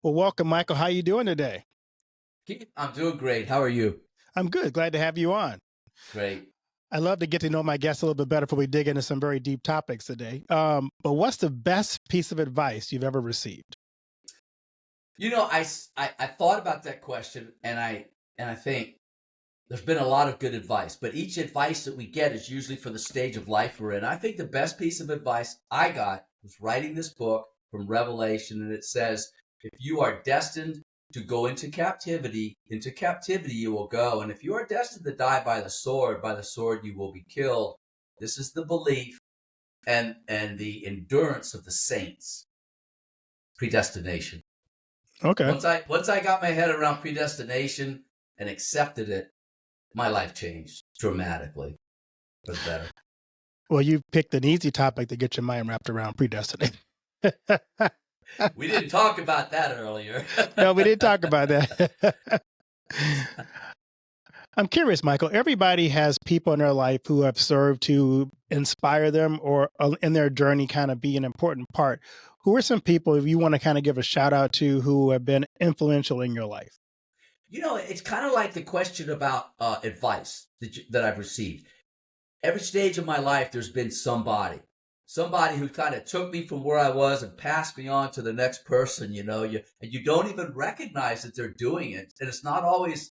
Well, welcome, Michael. How you doing today? Keith, I'm doing great. How are you? I'm good. Glad to have you on. Great. I love to get to know my guests a little bit better before we dig into some very deep topics today. But what's the best piece of advice you've ever received? I thought about that question, and I think there's been a lot of good advice, but each advice that we get is usually for the stage of life we're in. I think the best piece of advice I got was writing this book from Revelation, and it says, if you are destined to go into captivity you will go. And if you are destined to die by the sword you will be killed. This is the belief and the endurance of the saints. Predestination. Okay. Once I got my head around predestination and accepted it, my life changed dramatically for the better. Well, you picked an easy topic to get your mind wrapped around predestination. We didn't talk about that earlier. No, we didn't talk about that. I'm curious, Michael. Everybody has people in their life who have served to inspire them or in their journey kind of be an important part. Who are some people, if you want to kind of give a shout out to, who have been influential in your life? It's kind of like the question about advice that I've received. Every stage of my life, there's been somebody who kind of took me from where I was and passed me on to the next person. And you don't even recognize that they're doing it, and it's not always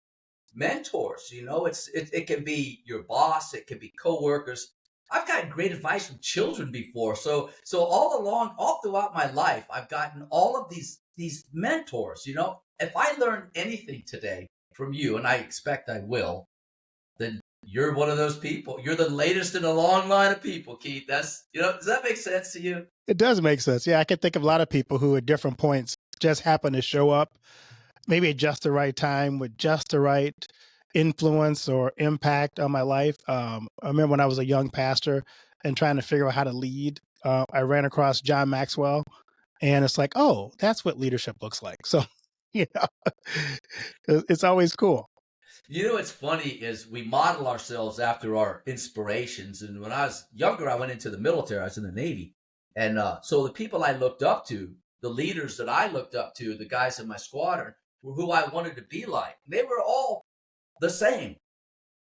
mentors. It can be your boss, it can be coworkers. I've gotten great advice from children before. So all throughout my life, I've gotten all of these mentors. If I learn anything today from you, and I expect I will, then you're one of those people. You're the latest in a long line of people, Keith. Does that make sense to you? It does make sense. Yeah, I can think of a lot of people who at different points just happen to show up, maybe at just the right time with just the right influence or impact on my life. I remember when I was a young pastor and trying to figure out how to lead, I ran across John Maxwell, and it's like, oh, that's what leadership looks like. So, you know, it's always cool. What's funny is we model ourselves after our inspirations. And when I was younger, I went into the military. I was in the Navy. And so the people I looked up to, the leaders that I looked up to, the guys in my squadron, were who I wanted to be like. They were all the same.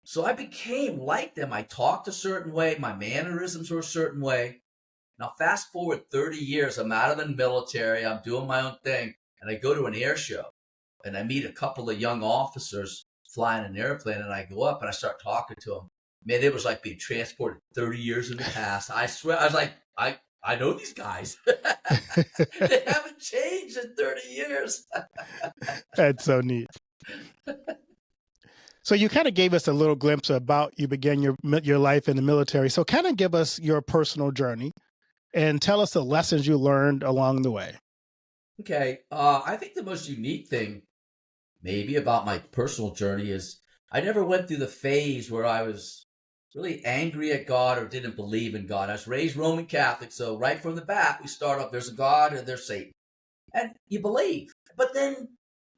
So I became like them. I talked a certain way. My mannerisms were a certain way. Now, fast forward 30 years, I'm out of the military. I'm doing my own thing. And I go to an air show and I meet a couple of young officers flying an airplane. And I go up and I start talking to them. Man, it was like being transported 30 years in the past. I swear, I was like, I know these guys. They haven't changed in 30 years. That's so neat. So you kind of gave us a little glimpse about you began your life in the military. So kind of give us your personal journey and tell us the lessons you learned along the way. Okay. I think the most unique thing maybe about my personal journey is I never went through the phase where I was really angry at God or didn't believe in God. I was raised Roman Catholic, so right from the bat, we start off, there's a God and there's Satan. And you believe. But then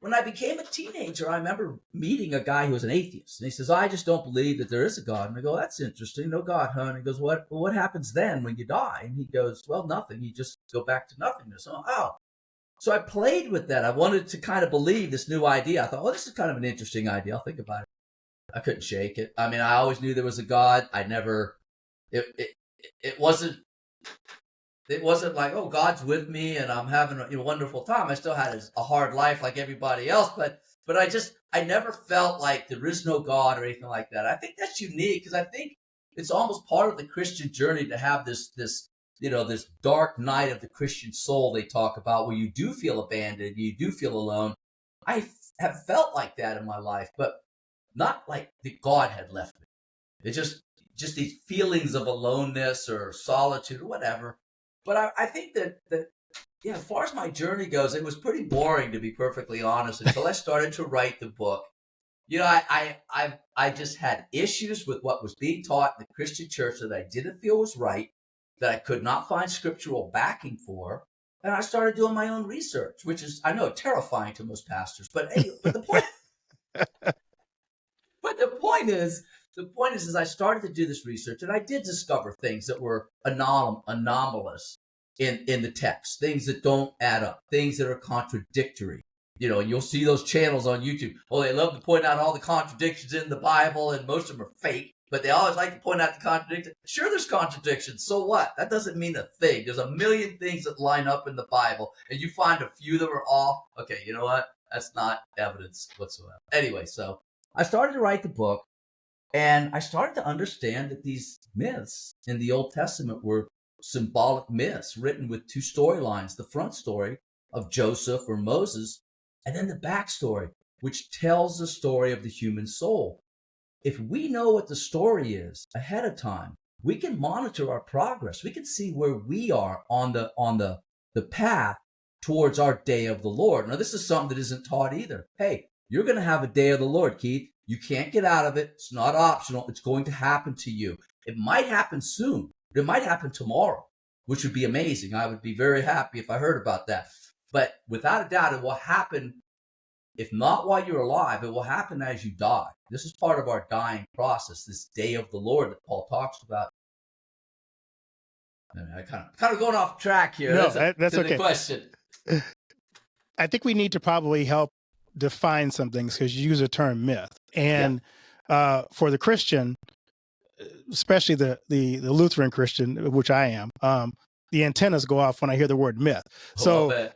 when I became a teenager, I remember meeting a guy who was an atheist. And he says, I just don't believe that there is a God. And I go, that's interesting. No God, huh? And he goes, what happens then when you die? And he goes, well, nothing. You just go back to nothingness. Oh. So I played with that. I wanted to kind of believe this new idea. I thought, oh, this is kind of an interesting idea. I'll think about it. I couldn't shake it. I mean, I always knew there was a God. It wasn't like, oh, God's with me and I'm having a wonderful time. I still had a hard life like everybody else, but I never felt like there is no God or anything like that. I think that's unique because I think it's almost part of the Christian journey to have this dark night of the Christian soul they talk about, where you do feel abandoned, you do feel alone. I have felt like that in my life, but not like that God had left me. It's just these feelings of aloneness or solitude or whatever. But I think that as far as my journey goes, it was pretty boring, to be perfectly honest, until I started to write the book. I just had issues with what was being taught in the Christian church that I didn't feel was right, that I could not find scriptural backing for. And I started doing my own research, which is, I know, terrifying to most pastors. But anyway, the point is I started to do this research and I did discover things that were anomalous. in the text, things that don't add up, things that are contradictory. And you'll see those channels on YouTube. Oh, they love to point out all the contradictions in the Bible, and most of them are fake, but they always like to point out the contradictions. Sure, there's contradictions. So what? That doesn't mean a thing. There's a million things that line up in the Bible, and you find a few that are off. Okay, you know what? That's not evidence whatsoever. Anyway, so I started to write the book, and I started to understand that these myths in the Old Testament were symbolic myths written with two storylines: the front story of Joseph or Moses, and then the backstory, which tells the story of the human soul. If we know what the story is ahead of time, we can monitor our progress. We can see where we are on the path towards our day of the Lord. Now, this is something that isn't taught either. Hey, you're going to have a day of the Lord, Keith. You can't get out of it. It's not optional. It's going to happen to you. It might happen soon. It might happen tomorrow, which would be amazing. I would be very happy if I heard about that. But without a doubt, it will happen, if not while you're alive, it will happen as you die. This is part of our dying process, this day of the Lord that Paul talks about. I kind of going off track here. No, that's okay. The question. I think we need to probably help define some things, because you use the term myth. And for the Christian, especially the Lutheran Christian, which I am, the antennas go off when I hear the word myth. So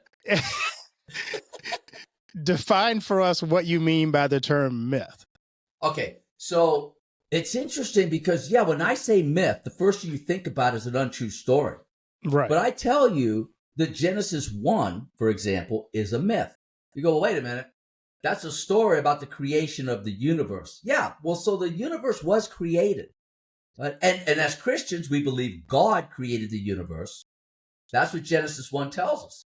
define for us what you mean by the term myth. Okay, so it's interesting because, when I say myth, the first thing you think about is an untrue story. Right. But I tell you that Genesis 1, for example, is a myth. You go, well, wait a minute. That's a story about the creation of the universe. Yeah, well, so the universe was created. And as Christians, we believe God created the universe. That's what Genesis 1 tells us.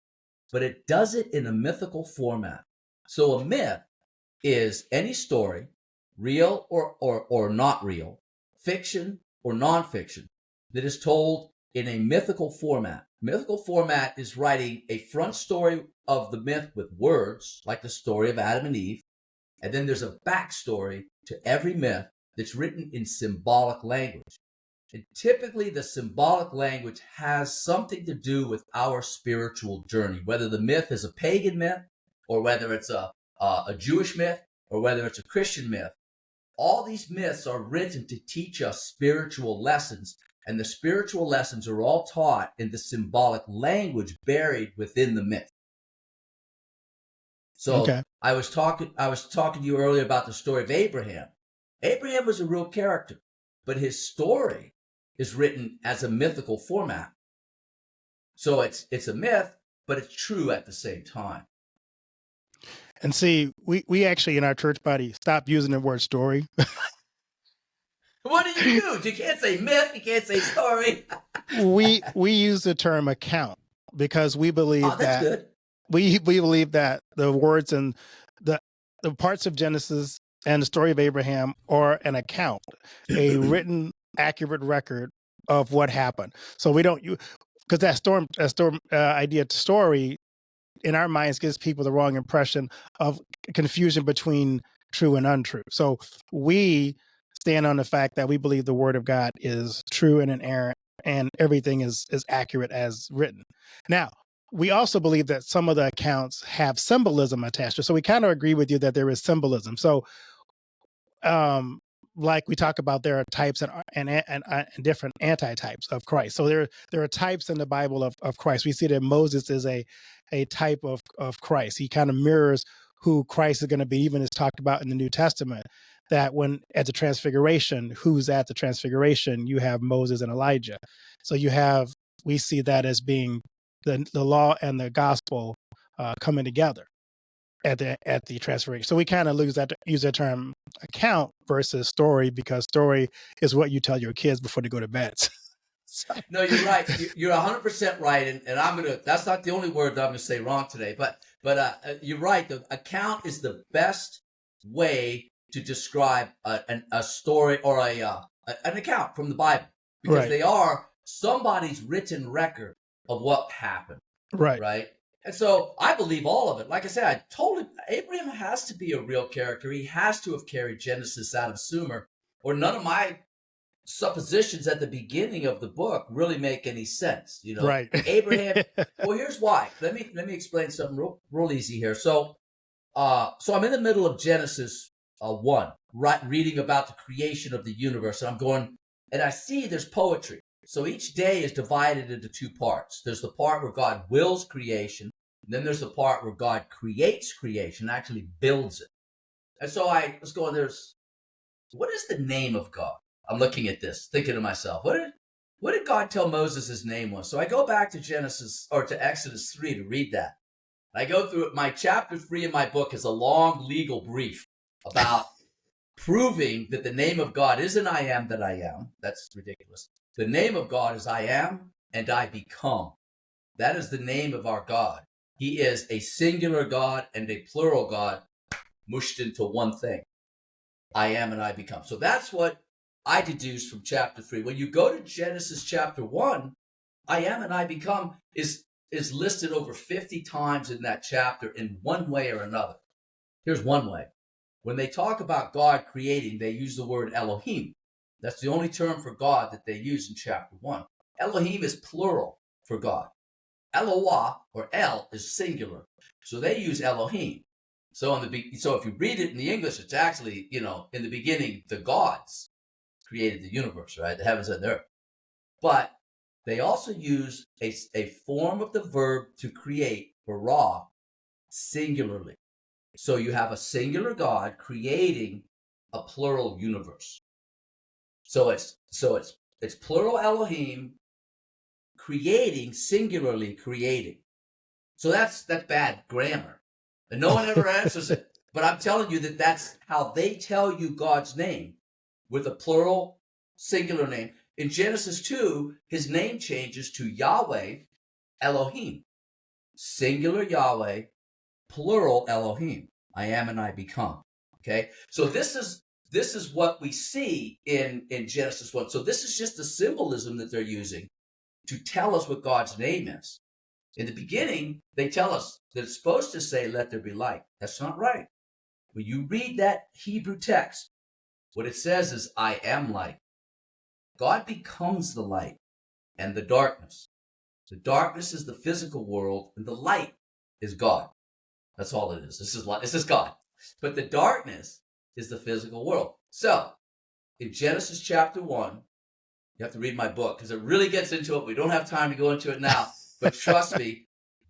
But it does it in a mythical format. So a myth is any story, real or not real, fiction or nonfiction, that is told in a mythical format. Mythical format is writing a front story of the myth with words, like the story of Adam and Eve, and then there's a backstory to every myth that's written in symbolic language. And typically the symbolic language has something to do with our spiritual journey, whether the myth is a pagan myth, or whether it's a Jewish myth, or whether it's a Christian myth. All these myths are written to teach us spiritual lessons, and the spiritual lessons are all taught in the symbolic language buried within the myth. So okay. I was talking to you earlier about the story of Abraham. Abraham was a real character, but his story is written as a mythical format. So it's a myth, but it's true at the same time. And see, we actually in our church body stopped using the word story. What do you use? You can't say myth. You can't say story. we use the term account, because we believe that good. we believe that the words and the parts of Genesis and the story of Abraham are an account, a written, accurate record of what happened. So we don't, because that storm idea to story in our minds gives people the wrong impression of confusion between true and untrue. So we stand on the fact that we believe the word of God is true and inerrant, and everything is accurate as written. Now, we also believe that some of the accounts have symbolism attached to it. So we kind of agree with you that there is symbolism. So like we talk about, there are types and different anti-types of Christ. So there are types in the Bible of Christ. We see that Moses is a type of Christ. He kind of mirrors who Christ is going to be. Even is talked about in the New Testament, that when at the transfiguration, who's at the transfiguration, you have Moses and Elijah. So we see that as being the law and the gospel coming together at the transfiguration. So we kind of use that term account versus story, because story is what you tell your kids before they go to bed. No, you're right. You're 100% right, and that's not the only word that I'm gonna say wrong today. But you're right. The account is the best way to describe a story or an account from the Bible, because they are somebody's written record of what happened. Right. And so I believe all of it. Like I said, Abraham has to be a real character. He has to have carried Genesis out of Sumer, or none of my suppositions at the beginning of the book really make any sense. Right. Abraham. Well, here's why. Let me explain something real easy here. So I'm in the middle of Genesis 1, right, reading about the creation of the universe, and I'm going, and I see there's poetry. So each day is divided into two parts. There's the part where God wills creation, and then there's the part where God creates creation, actually builds it. And so I was going, what is the name of God? I'm looking at this, thinking to myself, what did God tell Moses his name was? So I go back to Exodus 3 to read that. I go through it. My chapter 3 in my book is a long legal brief about proving that the name of God isn't I am that I am. That's ridiculous. The name of God is I am and I become. That is the name of our God. He is a singular God and a plural God mushed into one thing. I am and I become. So that's what I deduce from chapter 3. When you go to Genesis chapter 1, I am and I become is listed over 50 times in that chapter in one way or another. Here's one way. When they talk about God creating, they use the word Elohim. That's the only term for God that they use in chapter 1. Elohim is plural for God. Eloah, or El, is singular. So they use Elohim. So if you read it in the English, it's actually, in the beginning, the gods created the universe, right? The heavens and the earth. But they also use a form of the verb to create, bara, singularly. So you have a singular God creating a plural universe. So it's plural Elohim creating, singularly creating. So that's bad grammar. And no one ever answers it. But I'm telling you that that's how they tell you God's name, with a plural singular name. In Genesis 2, his name changes to Yahweh Elohim. Singular Yahweh, plural Elohim. I am and I become. Okay? So this is what we see in Genesis 1. So this is just the symbolism that they're using to tell us what God's name is. In the beginning, they tell us that it's supposed to say, let there be light. That's not right. When you read that Hebrew text, what it says is, I am light. God becomes the light and the darkness. The darkness is the physical world, and the light is God. That's all it is. This is God. But the darkness is the physical world. So, in Genesis chapter 1, you have to read my book because it really gets into it. We don't have time to go into it now. But trust me,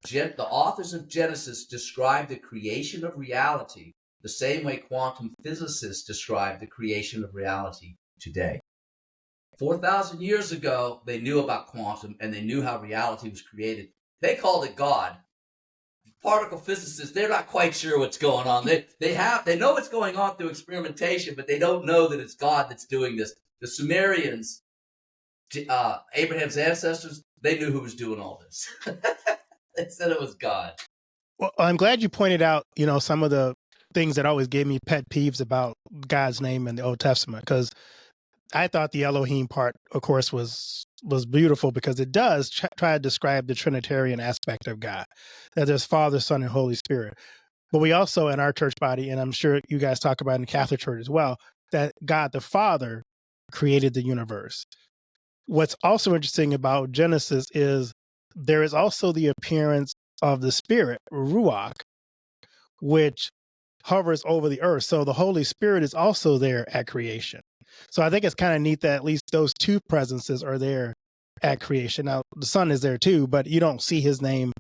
the authors of Genesis describe the creation of reality the same way quantum physicists describe the creation of reality today. 4,000 years ago, they knew about quantum and they knew how reality was created. They called it God. Particle physicists, they're not quite sure what's going on. They know what's going on through experimentation, but they don't know that it's God that's doing this. The Sumerians, Abraham's ancestors, they knew who was doing all this. They said it was God. Well, I'm glad you pointed out, some of the things that always gave me pet peeves about God's name in the Old Testament, because I thought the Elohim part, of course, was beautiful because it does try to describe the Trinitarian aspect of God, that there's Father, Son, and Holy Spirit. But we also, in our church body, and I'm sure you guys talk about in the Catholic Church as well, that God the Father created the universe. What's also interesting about Genesis is there is also the appearance of the Spirit, Ruach, which hovers over the earth. So the Holy Spirit is also there at creation. So I think it's kind of neat that at least those two presences are there at creation. Now, the Son is there too, but you don't see his name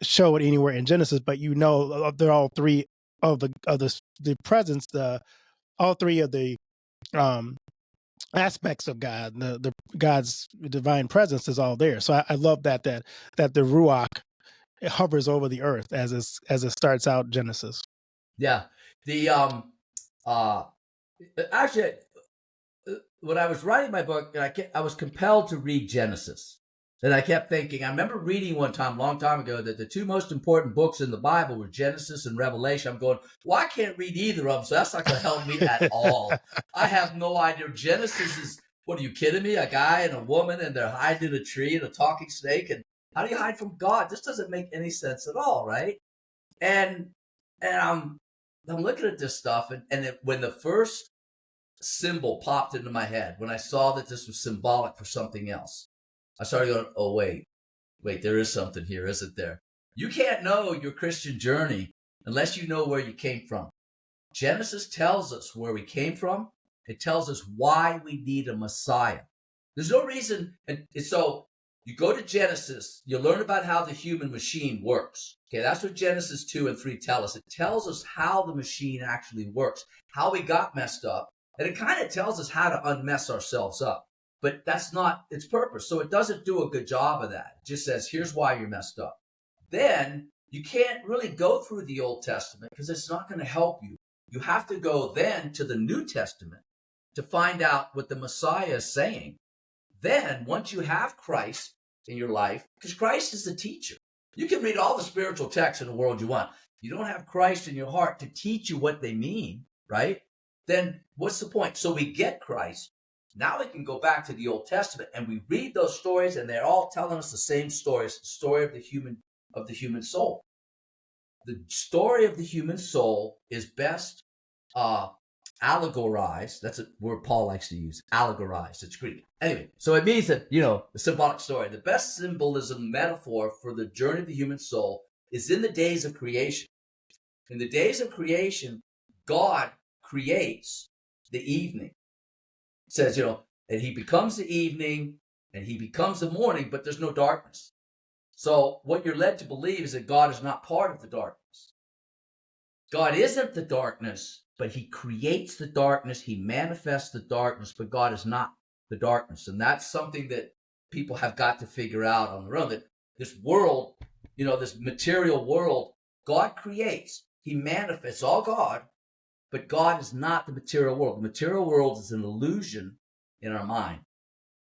show it anywhere in Genesis, but they're all three of the presence, all three of the aspects of God, the God's divine presence is all there. So I love that the Ruach hovers over the earth as it starts out Genesis. Yeah. The actually, when I was writing my book, I was compelled to read Genesis. And I kept thinking, I remember reading one time, a long time ago, that the two most important books in the Bible were Genesis and Revelation. I'm going, well, I can't read either of them, so that's not going to help me at all. I have no idea. Genesis is, what are you kidding me? A guy and a woman, and they're hiding in a tree and a talking snake. And how do you hide from God? This doesn't make any sense at all, right? And I'm looking at this stuff, and when the first symbol popped into my head when I saw that this was symbolic for something else. I started going, oh, wait, there is something here, isn't there? You can't know your Christian journey unless you know where you came from. Genesis tells us where we came from. It tells us why we need a Messiah. There's no reason. And so you go to Genesis, you learn about how the human machine works. Okay, that's what Genesis 2 and 3 tell us. It tells us how the machine actually works, how we got messed up, and it kind of tells us how to unmess ourselves up. But that's not its purpose. So it doesn't do a good job of that. It just says, here's why you're messed up. Then you can't really go through the Old Testament because it's not going to help you. You have to go then to the New Testament to find out what the Messiah is saying. Then, once you have Christ in your life, because Christ is the teacher. You can read all the spiritual texts in the world you want. You don't have Christ in your heart to teach you what they mean, right? Then what's the point? So we get Christ. Now we can go back to the Old Testament and we read those stories, and they're all telling us the same stories, the story of the human soul. The story of the human soul is best allegorized. That's a word Paul likes to use. Allegorized. It's Greek. Anyway, so it means that, the symbolic story. The best symbolism metaphor for the journey of the human soul is in the days of creation. In the days of creation, God creates the evening. It says, and he becomes the evening and he becomes the morning, but there's no darkness. So what you're led to believe is that God is not part of the darkness. God isn't the darkness, but he creates the darkness. He manifests the darkness, but God is not the darkness. And that's something that people have got to figure out on their own, that this world, this material world, God creates. He manifests, all God, but God is not the material world. The material world is an illusion in our mind.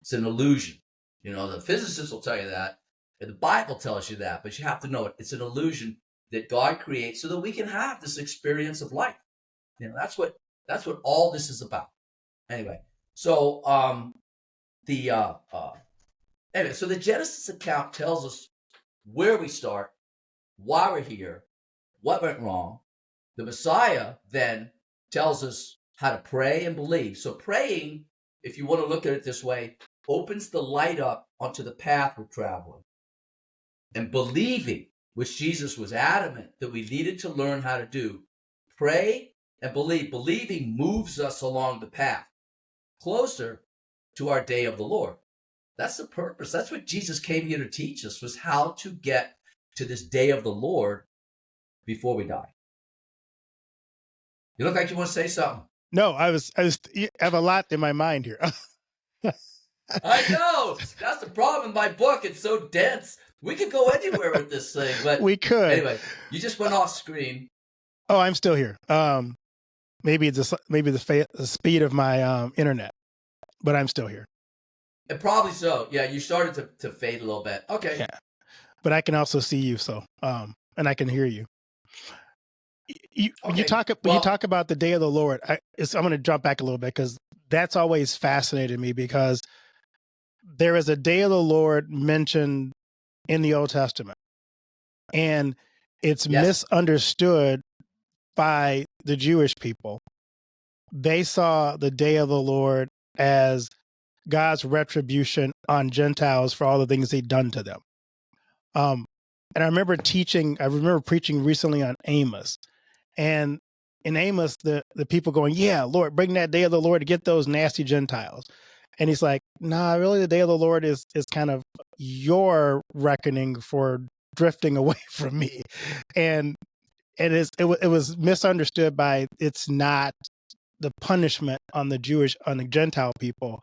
It's an illusion. The physicists will tell you that, and the Bible tells you that, but you have to know it. It's an illusion that God creates so that we can have this experience of life. That's what all this is about. Anyway, so so the Genesis account tells us where we start, why we're here, what went wrong. The Messiah then tells us how to pray and believe. So praying, if you want to look at it this way, opens the light up onto the path we're traveling. And believing, which Jesus was adamant that we needed to learn how to do, pray and believe. Believing moves us along the path closer to our day of the Lord. That's the purpose. That's what Jesus came here to teach us, was how to get to this day of the Lord before we die. You look like you want to say something. No, I have a lot in my mind here. I know. That's the problem in my book. It's so dense. We could go anywhere with this thing, but we could. Anyway, you just went off screen. Oh, I'm still here. Maybe the speed of my internet, but I'm still here. And probably so. Yeah, you started to fade a little bit. Okay. Yeah, but I can also see you, so and I can hear you. When you talk about the day of the Lord, I'm going to jump back a little bit because that's always fascinated me, because there is a day of the Lord mentioned in the Old Testament, and it's misunderstood by the Jewish people. They saw the day of the Lord as God's retribution on Gentiles for all the things he'd done to them. And I remember preaching recently on Amos. And in Amos, the people going, yeah, Lord, bring that day of the Lord to get those nasty Gentiles. And he's like, nah, really the day of the Lord is kind of your reckoning for drifting away from me. And it was misunderstood by, it's not the punishment on the Gentile people,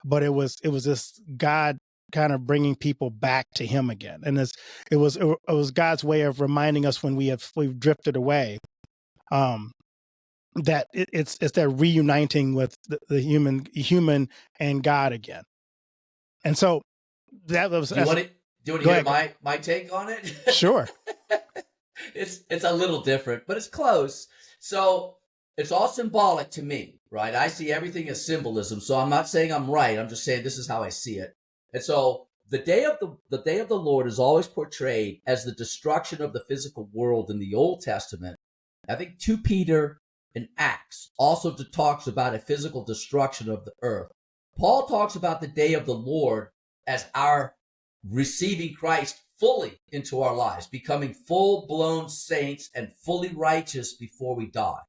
but it was this God kind of bringing people back to him again. And it was God's way of reminding us when we've drifted away, that it's that reuniting with the human and God again. And so that was. Do you want to hear my take on it? Sure. It's a little different, but it's close. So it's all symbolic to me, right? I see everything as symbolism. So I'm not saying I'm right. I'm just saying this is how I see it. And so the day of the Lord is always portrayed as the destruction of the physical world in the Old Testament. I think 2 Peter in Acts also talks about a physical destruction of the earth. Paul talks about the day of the Lord as our receiving Christ fully into our lives, becoming full-blown saints and fully righteous before we die.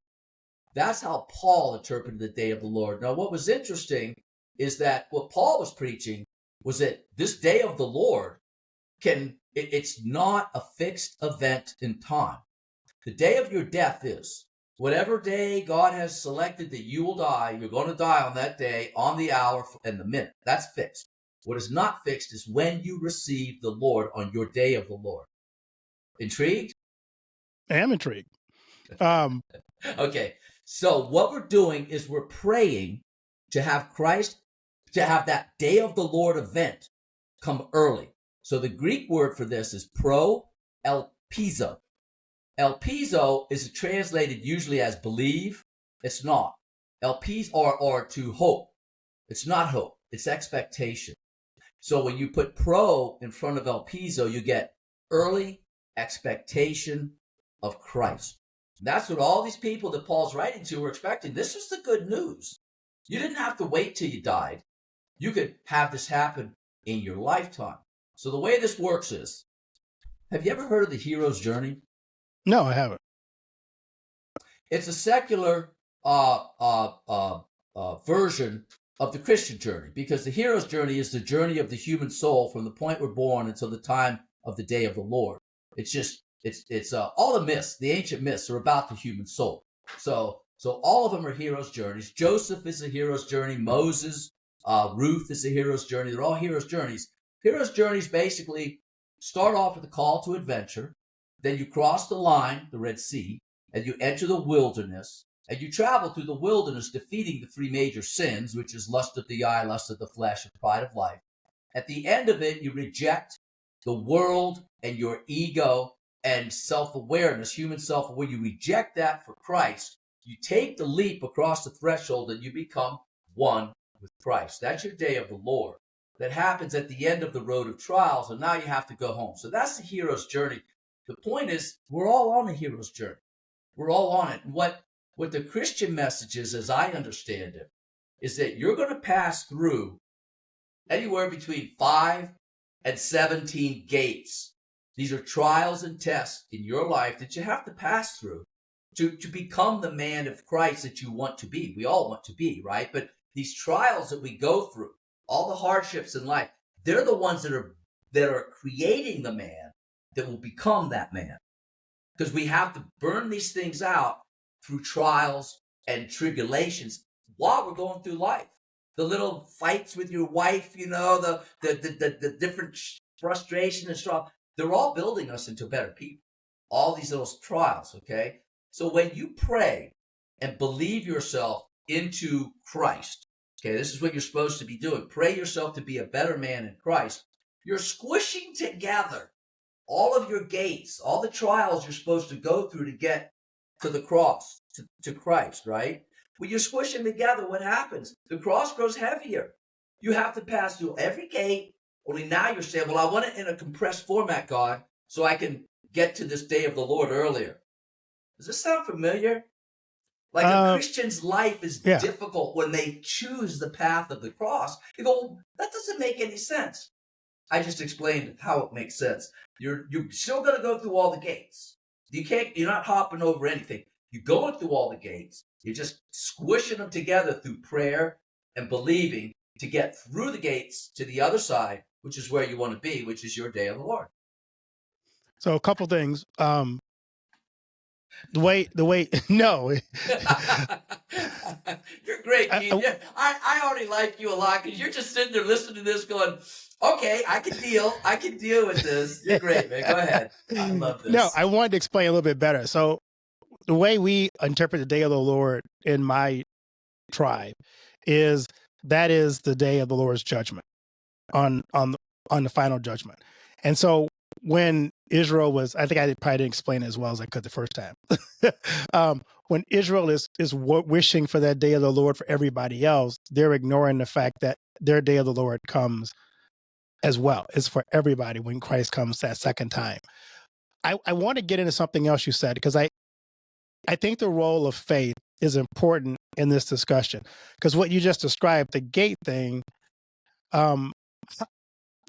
That's how Paul interpreted the day of the Lord. Now, what was interesting is that what Paul was preaching was that this day of the Lord it's not a fixed event in time. The day of your death is whatever day God has selected that you will die, you're going to die on that day, on the hour, and the minute. That's fixed. What is not fixed is when you receive the Lord on your day of the Lord. Intrigued? I am intrigued. Okay. So what we're doing is we're praying to have Christ, to have that day of the Lord event come early. So the Greek word for this is pro-elpizo. Elpizo is translated usually as believe. It's not. Elpizo or to hope. It's not hope. It's expectation. So when you put pro in front of elpizo, you get early expectation of Christ. That's what all these people that Paul's writing to were expecting. This was the good news. You didn't have to wait till you died. You could have this happen in your lifetime. So the way this works is, have you ever heard of the hero's journey? No, I haven't. It's a secular version of the Christian journey, because the hero's journey is the journey of the human soul from the point we're born until the time of the day of the Lord. It's all the myths, the ancient myths are about the human soul. So all of them are hero's journeys. Joseph is a hero's journey. Moses, Ruth is a hero's journey. They're all hero's journeys. Hero's journeys basically start off with a call to adventure. Then you cross the line, the Red Sea, and you enter the wilderness, and you travel through the wilderness, defeating the three major sins, which is lust of the eye, lust of the flesh, and pride of life. At the end of it, you reject the world and your ego and self-awareness, human self-awareness. You reject that for Christ. You take the leap across the threshold, and you become one with Christ. That's your day of the Lord. That happens at the end of the road of trials, and now you have to go home. So that's the hero's journey. The point is, we're all on a hero's journey. We're all on it. And what the Christian message is, as I understand it, is that you're going to pass through anywhere between 5 and 17 gates. These are trials and tests in your life that you have to pass through to become the man of Christ that you want to be. We all want to be, right? But these trials that we go through, all the hardships in life, they're the ones that are creating the man that will become that man. Because we have to burn these things out through trials and tribulations while we're going through life. The little fights with your wife, the different frustration and struggle, they're all building us into better people. All these little trials, okay? So when you pray and believe yourself into Christ, okay, this is what you're supposed to be doing. Pray yourself to be a better man in Christ. You're squishing together all of your gates, all the trials you're supposed to go through to get to the cross, to Christ, right? When you squish them together, what happens? The cross grows heavier. You have to pass through every gate, only now you're saying, well, I want it in a compressed format, God, so I can get to this day of the Lord earlier. Does this sound familiar? Like a Christian's life is difficult when they choose the path of the cross. You go, well, that doesn't make any sense. I just explained how it makes sense. You're still going to go through all the gates. You're not hopping over anything. You're going through all the gates. You're just squishing them together through prayer and believing to get through the gates to the other side, which is where you want to be, which is your day of the Lord. So a couple things. The way, no. You're great, Keith. I already like you a lot because you're just sitting there listening to this going, okay, I can deal with this. You're great, man. Go ahead. I love this. No, I wanted to explain a little bit better. So the way we interpret the day of the Lord in my tribe is that is the day of the Lord's judgment on the final judgment. And so when Israel was, I think I probably didn't explain it as well as I could the first time. When Israel is wishing for that day of the Lord for everybody else, they're ignoring the fact that their day of the Lord comes as well. It's for everybody when Christ comes that second time. I want to get into something else you said, because I think the role of faith is important in this discussion, because what you just described, the gate thing, um,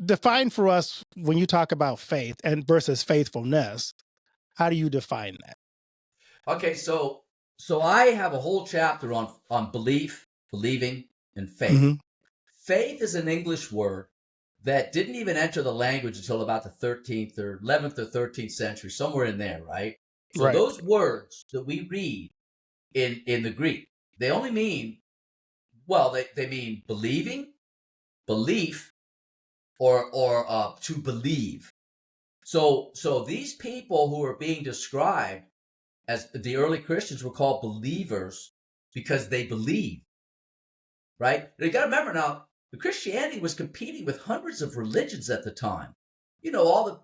define for us when you talk about faith and versus faithfulness. How do you define that? Okay, so I have a whole chapter on belief, believing, and faith. Mm-hmm. Faith is an English word that didn't even enter the language until about the 13th or 11th or 13th century, somewhere in there, right? So Right. those words that we read in the Greek, they only mean, well, they mean believing, belief, or to believe. So these people who are being described as the early Christians were called believers because they believe, right? You got to remember now, the Christianity was competing with hundreds of religions at the time. You know, all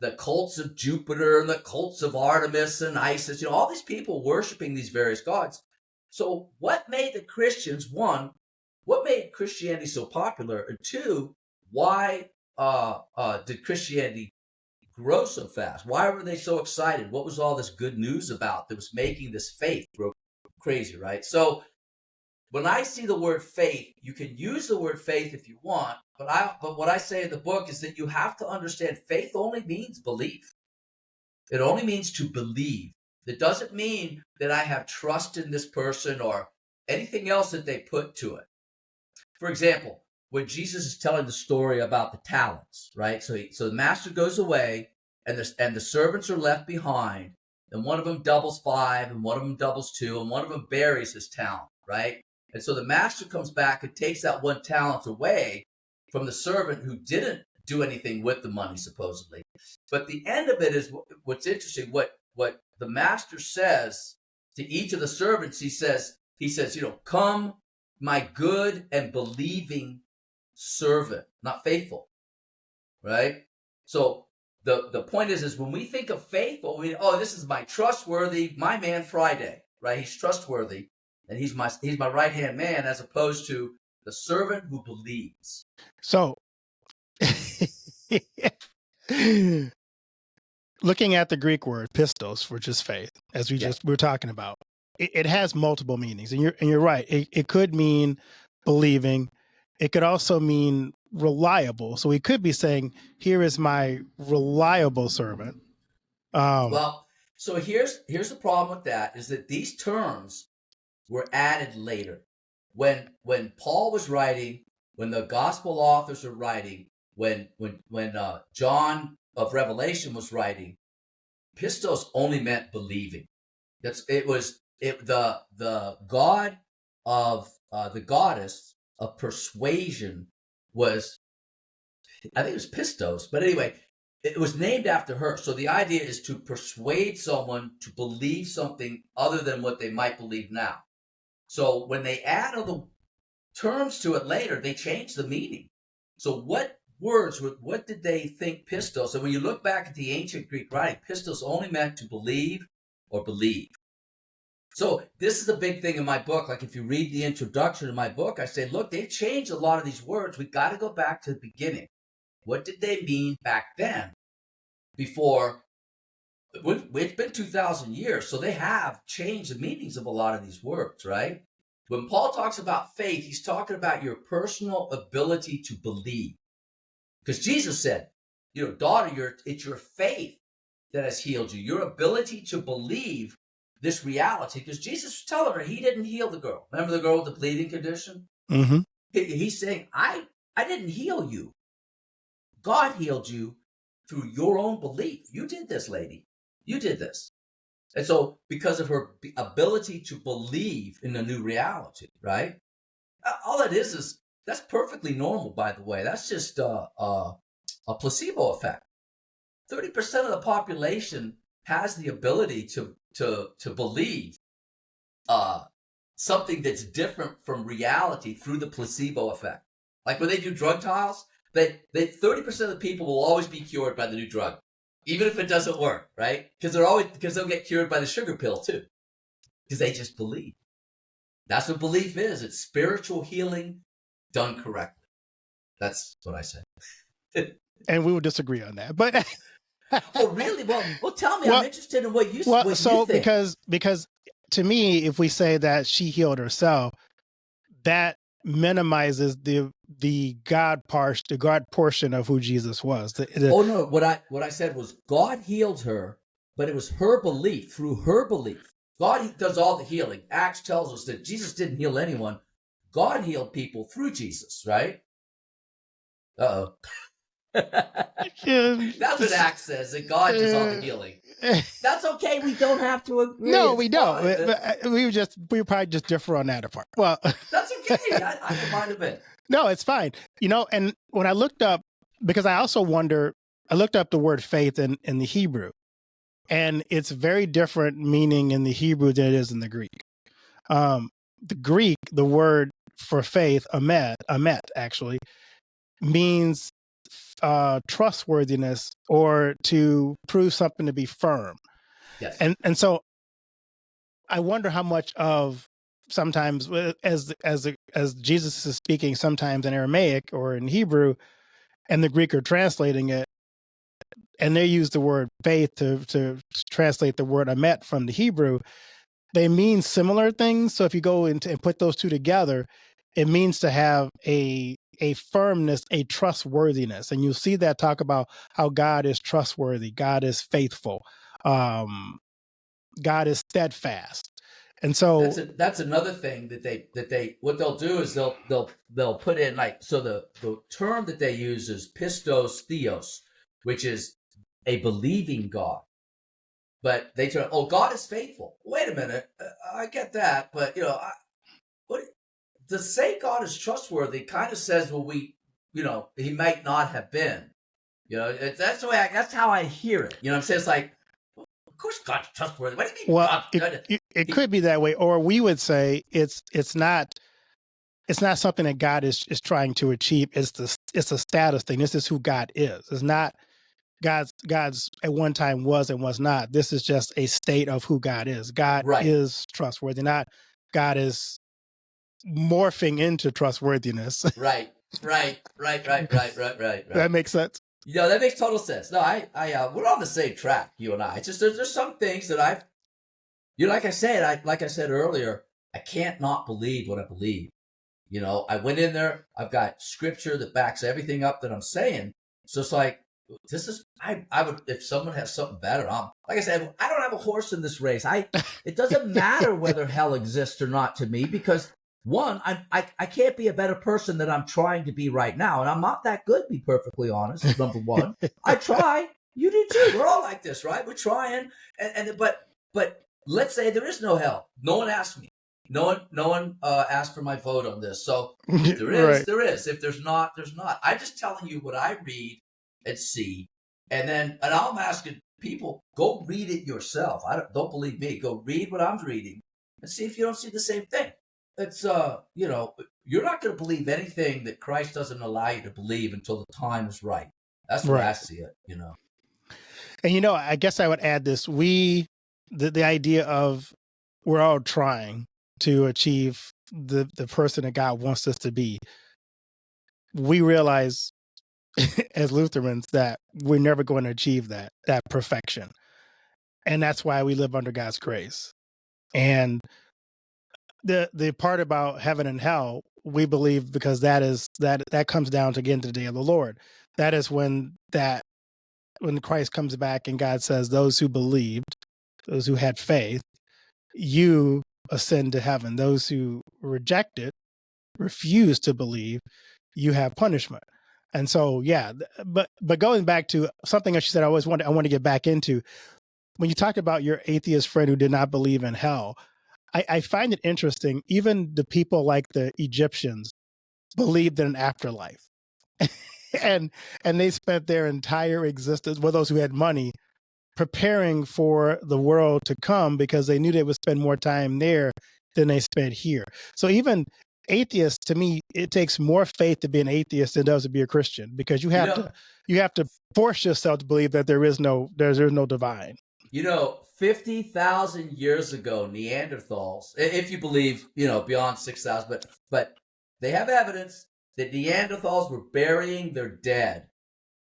the cults of Jupiter and the cults of Artemis and Isis, you know, all these people worshiping these various gods. So what made the Christians, one, what made Christianity so popular? And two, why did Christianity grow so fast? Why were they so excited? What was all this good news about that was making this faith grow crazy, right? So when I see the word faith, you can use the word faith if you want, but what I say in the book is that you have to understand faith only means belief. It only means to believe. It doesn't mean that I have trust in this person or anything else that they put to it. For example, when Jesus is telling the story about the talents, right? So the master goes away and the servants are left behind, and one of them doubles 5 and one of them doubles 2 and one of them buries his talent, right? And so the master comes back and takes that one talent away from the servant who didn't do anything with the money, supposedly. But the end of it is what's interesting. What the master says to each of the servants, he says, you know, come, my good and believing servant, not faithful, right? So the point is when we think of faithful, this is my trustworthy, my man Friday, right? He's trustworthy, and he's my right hand man, as opposed to the servant who believes. So, looking at the Greek word pistos, which is faith, as we were talking about, it has multiple meanings, and you're right. It could mean believing. It could also mean reliable. So we could be saying, "Here is my reliable servant." Well, so here's the problem with that, is that these terms were added later. When Paul was writing, when the gospel authors are writing, when John of Revelation was writing, pistos only meant believing. The god of the goddess of persuasion was, I think it was pistos, but anyway, it was named after her. So the idea is to persuade someone to believe something other than what they might believe now. So when they add other terms to it later, they change the meaning. So what did they think pistos? So when you look back at the ancient Greek writing, pistos only meant to believe or believe. So this is a big thing in my book. Like if you read the introduction to my book, I say, look, they've changed a lot of these words. We got to go back to the beginning. What did they mean back then? Before, it's been 2,000 years, so they have changed the meanings of a lot of these words, right? When Paul talks about faith, he's talking about your personal ability to believe. Because Jesus said, daughter, it's your faith that has healed you, your ability to believe this reality. Because Jesus was telling her he didn't heal the girl. Remember the girl with the bleeding condition? Mm-hmm. He's saying, I didn't heal you. God healed you through your own belief. You did this, lady. You did this. And so because of her ability to believe in the new reality, right? All that is that's perfectly normal, by the way. That's just a placebo effect. 30% of the population has the ability to believe something that's different from reality through the placebo effect. Like when they do drug trials, they 30% of the people will always be cured by the new drug, even if it doesn't work, right? Because they'll get cured by the sugar pill too, because they just believe. That's what belief is. It's spiritual healing done correctly. That's what I say. And we would disagree on that, but oh, really? Well, tell me. I'm interested in what you think. Because to me, if we say that she healed herself, that minimizes the God portion of who Jesus was. Oh no, what I said was God healed her, but it was her belief, through her belief. God does all the healing. Acts tells us that Jesus didn't heal anyone. God healed people through Jesus, right? Uh-oh. That's what Acts says, that God does all the healing. That's okay. We don't have to agree. No, it's we don't. We probably just differ on that part. Well, that's okay. I don't mind a bit. No, it's fine. And when I looked up, because I also wonder, I looked up the word faith in the Hebrew, and it's very different meaning in the Hebrew than it is in the Greek. The Greek, the word for faith, amet actually, means trustworthiness or to prove something to be firm. Yes. And so I wonder how much of sometimes as Jesus is speaking sometimes in Aramaic or in Hebrew and the Greek are translating it, and they use the word faith to translate the word amet from the Hebrew. They mean similar things. So if you go into and put those two together, it means to have a firmness, a trustworthiness. And you'll see that talk about how God is trustworthy, God is faithful, God is steadfast. And so that's another thing that they what they'll do is they'll put in, like, so the term that they use is pistos theos, which is a believing God. But they turn, oh, God is faithful. Wait a minute, I get that, but to say God is trustworthy kind of says, well, he might not have been. That's the way. That's how I hear it. I'm saying, it's like, of course God's trustworthy. What do you mean? well, it could be that way, or we would say it's not something that God is trying to achieve. It's a status thing. This is who God is. It's not God's at one time was and was not. This is just a state of who God is. God is trustworthy. Not God is morphing into trustworthiness. Right. That makes sense. That makes total sense. No, we're on the same track, you and I. It's just there's some things that like I said earlier, I can't not believe what I believe. I went in there. I've got scripture that backs everything up that I'm saying. So it's like, this is, I would, if someone has something better, like I said, I don't have a horse in this race. It doesn't matter whether hell exists or not to me, because one, I can't be a better person than I'm trying to be right now. And I'm not that good, to be perfectly honest. Number one, I try. You do too. We're all like this, right? We're trying. But let's say there is no hell. No one asked me. No one asked for my vote on this. So if there is, there is. If there's not, there's not. I'm just telling you what I read and see. And I'm asking people, go read it yourself. Don't believe me. Go read what I'm reading and see if you don't see the same thing. It's you're not going to believe anything that Christ doesn't allow you to believe until the time is right. That's the way I see it. And I guess I would add this: the idea of we're all trying to achieve the person that God wants us to be. We realize as Lutherans that we're never going to achieve that perfection, and that's why we live under God's grace. And the part about heaven and hell, we believe, because that comes down to, again, to the day of the Lord. That is when Christ comes back and God says, those who believed, those who had faith, you ascend to heaven. Those who rejected, refuse to believe, you have punishment. And so, yeah, but going back to something that you said, I want to get back into, when you talked about your atheist friend who did not believe in hell, I find it interesting. Even the people like the Egyptians believed in an afterlife, and they spent their entire existence, well, those who had money, preparing for the world to come, because they knew they would spend more time there than they spent here. So even atheists, to me, it takes more faith to be an atheist than it does to be a Christian, because you have to force yourself to believe that there's no divine. 50,000 years ago, Neanderthals, if you believe, beyond 6,000, but they have evidence that Neanderthals were burying their dead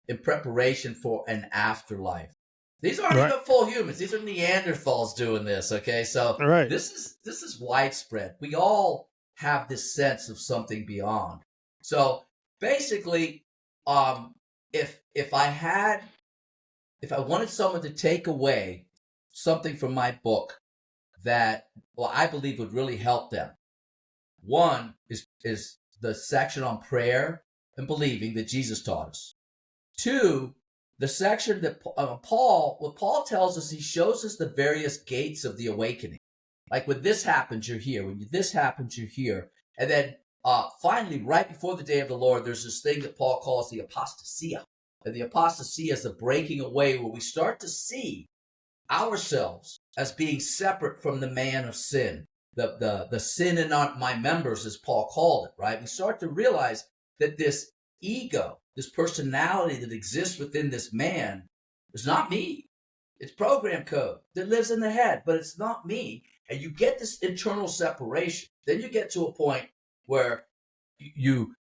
in preparation for an afterlife. These aren't Right. even full humans. These are Neanderthals doing this. Okay, so Right. this is widespread. We all have this sense of something beyond. So basically, if I wanted someone to take away something from my book that, well, I believe would really help them, one is the section on prayer and believing that Jesus taught us. Two, the section that what Paul tells us, he shows us the various gates of the awakening. Like when this happens, you're here. When this happens, you're here. And then finally, right before the day of the Lord, there's this thing that Paul calls the apostasia. And the apostasia is the breaking away where we start to see ourselves as being separate from the man of sin. The sin in my members, as Paul called it, right? We start to realize that this ego, this personality that exists within this man is not me. It's program code that lives in the head, but it's not me. And you get this internal separation. Then you get to a point where you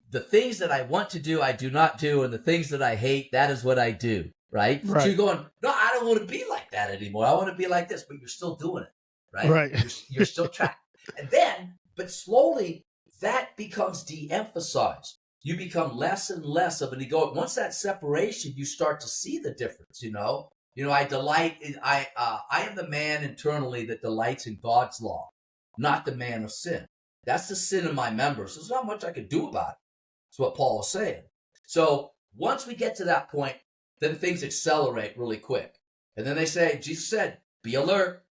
the things that I want to do, I do not do, and the things that I hate, that is what I do. Right? Right. So you're going, no, I don't want to be like that anymore. I want to be like this, but you're still doing it. Right? Right. You're still trapped. And then, but slowly that becomes de-emphasized. You become less and less of an ego. Once that separation, you start to see the difference, I delight in, I am the man internally that delights in God's law, not the man of sin. That's the sin in my members. There's not much I can do about it. That's what Paul is saying. So once we get to that point, then things accelerate really quick. And then they say, Jesus said, be alert,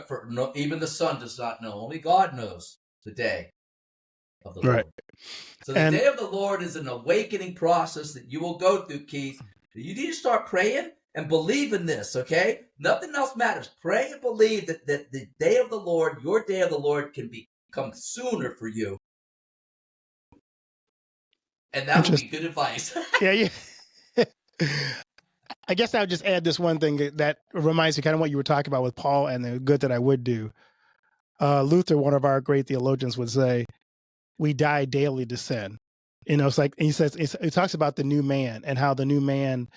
for even the Son does not know. Only God knows the day of the Lord. So the day of the Lord is an awakening process that you will go through, Keith. You need to start praying and believe in this, okay? Nothing else matters. Pray and believe that the day of the Lord, your day of the Lord, can become sooner for you. And that would be good advice. Yeah. I guess I would just add this one thing that reminds me kind of what you were talking about with Paul and the good that I would do. Luther, one of our great theologians, would say, we die daily to sin. It's like, he talks about the new man and how the new man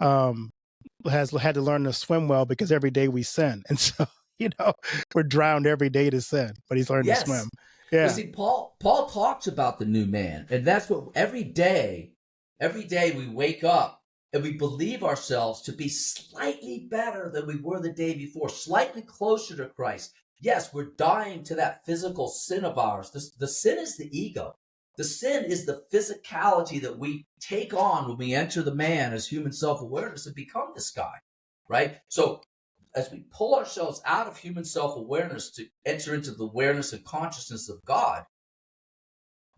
has had to learn to swim well because every day we sin. And so, we're drowned every day to sin, but he's learned to swim. Yeah. But see, Paul talks about the new man, and that's what every day we wake up and we believe ourselves to be slightly better than we were the day before, slightly closer to Christ. Yes, we're dying to that physical sin of ours. The sin is the ego. The sin is the physicality that we take on when we enter the man as human self-awareness and become this guy, right? So as we pull ourselves out of human self-awareness to enter into the awareness and consciousness of God,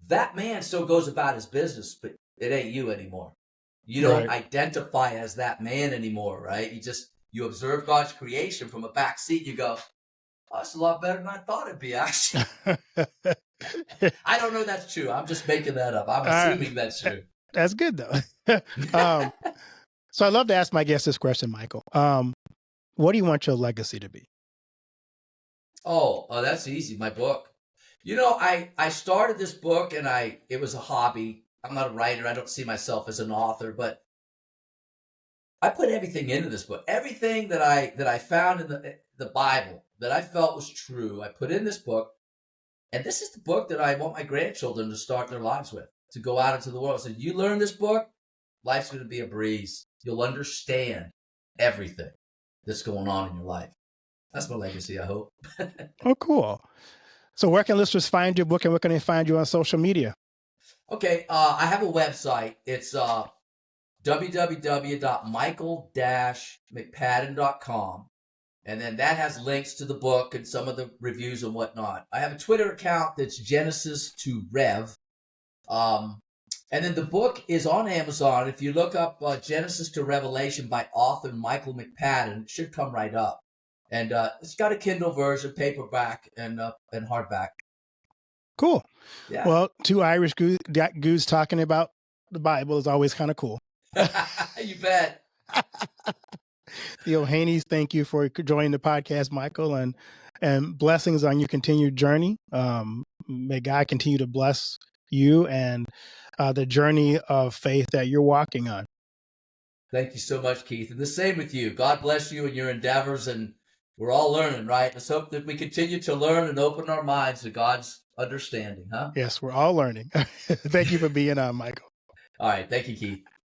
that man still goes about his business, but it ain't you anymore. You don't identify as that man anymore, right? You observe God's creation from a back seat. You go, oh, that's a lot better than I thought it'd be, actually. I don't know that's true. I'm just making that up. I'm assuming that's true. That's good, though. So I love to ask my guests this question, Michael. What do you want your legacy to be? Oh, that's easy. My book. I started this book and it was a hobby. I'm not a writer. I don't see myself as an author, but I put everything into this book. Everything that I found in the Bible that I felt was true, I put in this book. And this is the book that I want my grandchildren to start their lives with, to go out into the world. So you learn this book, life's going to be a breeze. You'll understand everything that's going on in your life. That's my legacy, I hope. Oh, cool. So where can listeners find your book and where can they find you on social media? Okay, I have a website. It's www.michael-mcpadden.com. And then that has links to the book and some of the reviews and whatnot. I have a Twitter account that's Genesis to Rev. And then the book is on Amazon. If you look up Genesis to Revelation by author Michael McPadden, it should come right up. And it's got a Kindle version, paperback, and hardback. Cool. Yeah. Well, two Irish goos talking about the Bible is always kind of cool. You bet. Theo Haney's, thank you for joining the podcast, Michael, and blessings on your continued journey. May God continue to bless you and the journey of faith that you're walking on. Thank you so much, Keith. And the same with you. God bless you in your endeavors. And we're all learning, right? Let's hope that we continue to learn and open our minds to God's understanding, huh? Yes, we're all learning. Thank you for being on, Michael. All right. Thank you, Keith.